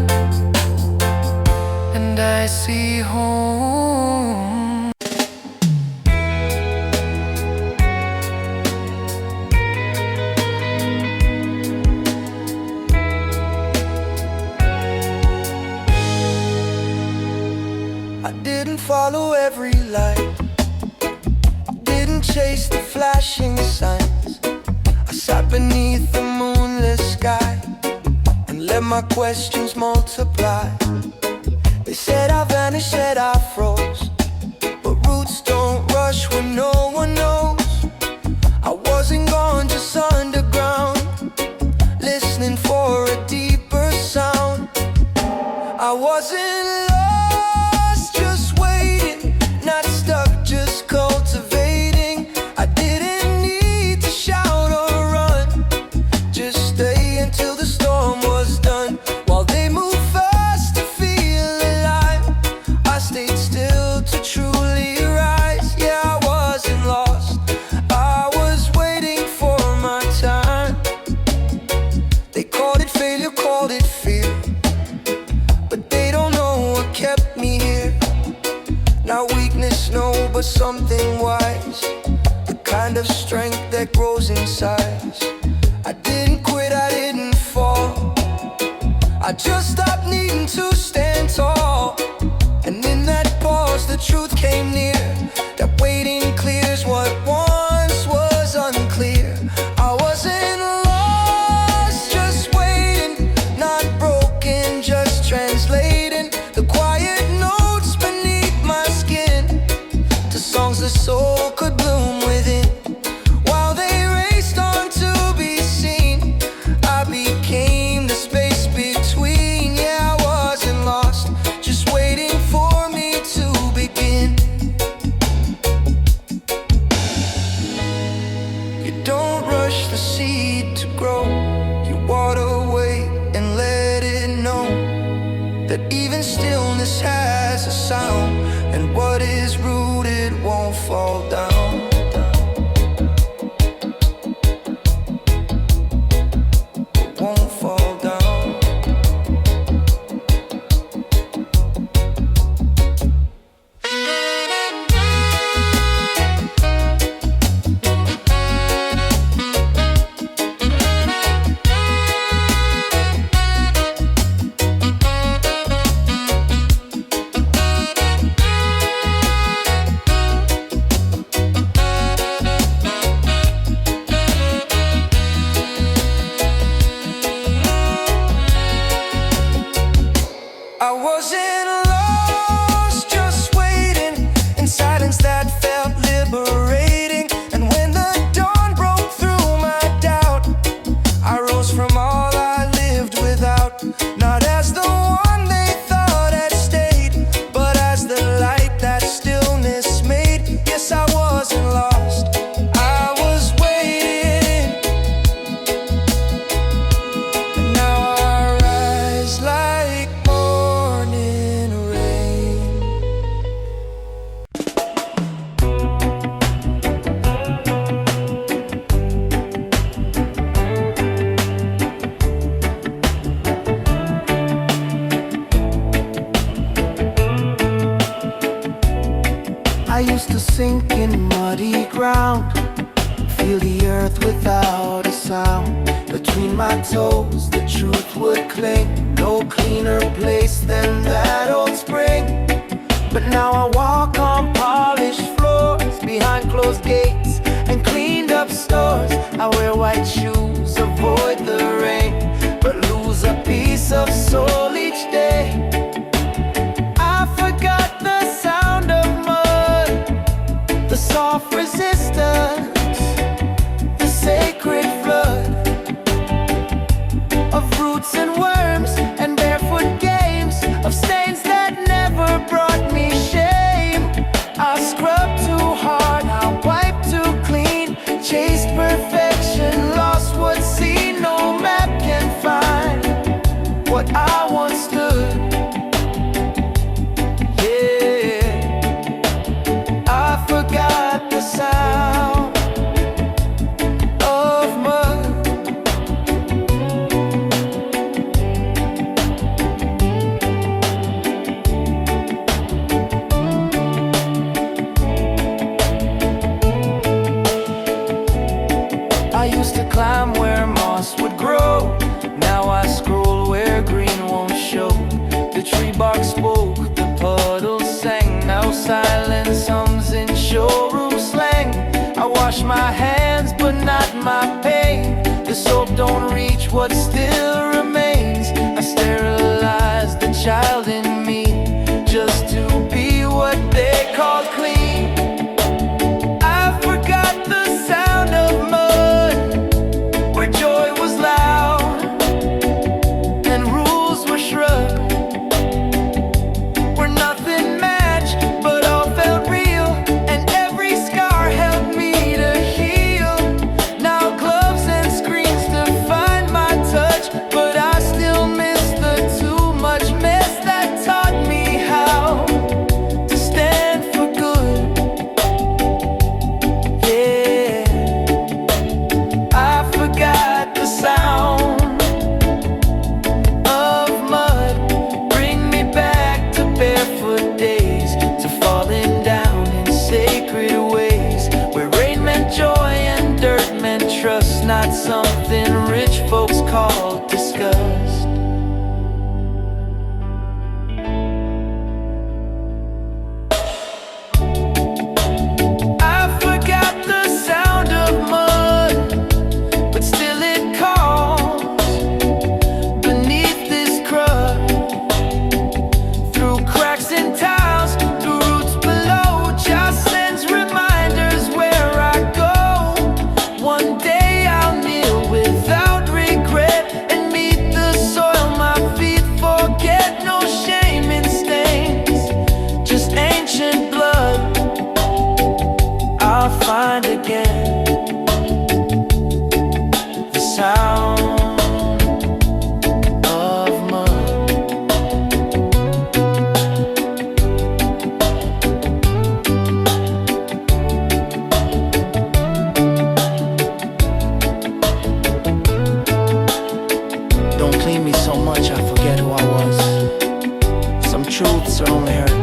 and I see home. I didn't follow every light, didn't chase the flashing signs. I sat beneath the moonless sky and let my questions multiply. They said I vanished, said I froze, but roots don't rush when no one knows. I wasn't gone, just underground, listening for a deeper sound. I wasn't lost, just waiting, not stuck, just cultivating. I didn't need to shout or run, just stay until the storm was done. While they moved fast to feel alive, I stayed still to truly rise. Yeah, I wasn't lost, I was waiting for my time. They called it failure, called it fear, but they don't know what kept me here. Not weakness, no, but something wise, the kind of strength that grows in size. I didn't quit, I didn't fall, I just stopped needing to stand tall. And in that pause the truth came near, that waiting clears what once was unclear. I wasn't lost, just waiting, not broken, just translating the quiet notes beneath my skin to songs the soul could bloom within. While they raced on to be seen, I became the space between. Yeah, I wasn't lost, just waiting for me to begin. You don't rush the seed to grow, you water, wait, and let it know that even stillness has a sound, and what is rooted won't fall down. It won't fall down. I wasn't lost, just waiting in silence that felt liberating. And when the dawn broke through my doubt, I rose from all I lived without, not as the one they thought had stayed, but as the light that stillness made. Yes, I wasn't lost, I was waiting, and now I rise like morning rain. I used to sink in muddy ground, feel the earth without a sound. Between my toes the truth would cling, no cleaner place than that old spring. But now I walk on polished floors, behind closed gates and cleaned up stores. I wear white shoes, avoid the rain, but lose a piece of soul each day. change what still remains. I sterilized the child in me just to be what they call clean. I forgot the sound of mud, where joy was loud and rules were shrugged, where nothing matched but all felt real, and every scar helped me to heal. Now gloves and screens define my touch, but I still miss the too much mess that taught me how to stand for good. Yeah, I forgot the sound of mud. Bring me back to barefoot days, to falling down in sacred ways, where rain meant joy and dirt meant trust, not something rich folks call disgust. I forgot the sound of mud, but still it calls beneath this crust, through cracks in tiles, through roots below. Just sends reminders where I go. One day I'll kneel without regret and meet the soil my feet forget. No shame in stains, just ancient blood I'll find again. The sound of mud. Don't clean me so much I forget who I was. Some truths are only heard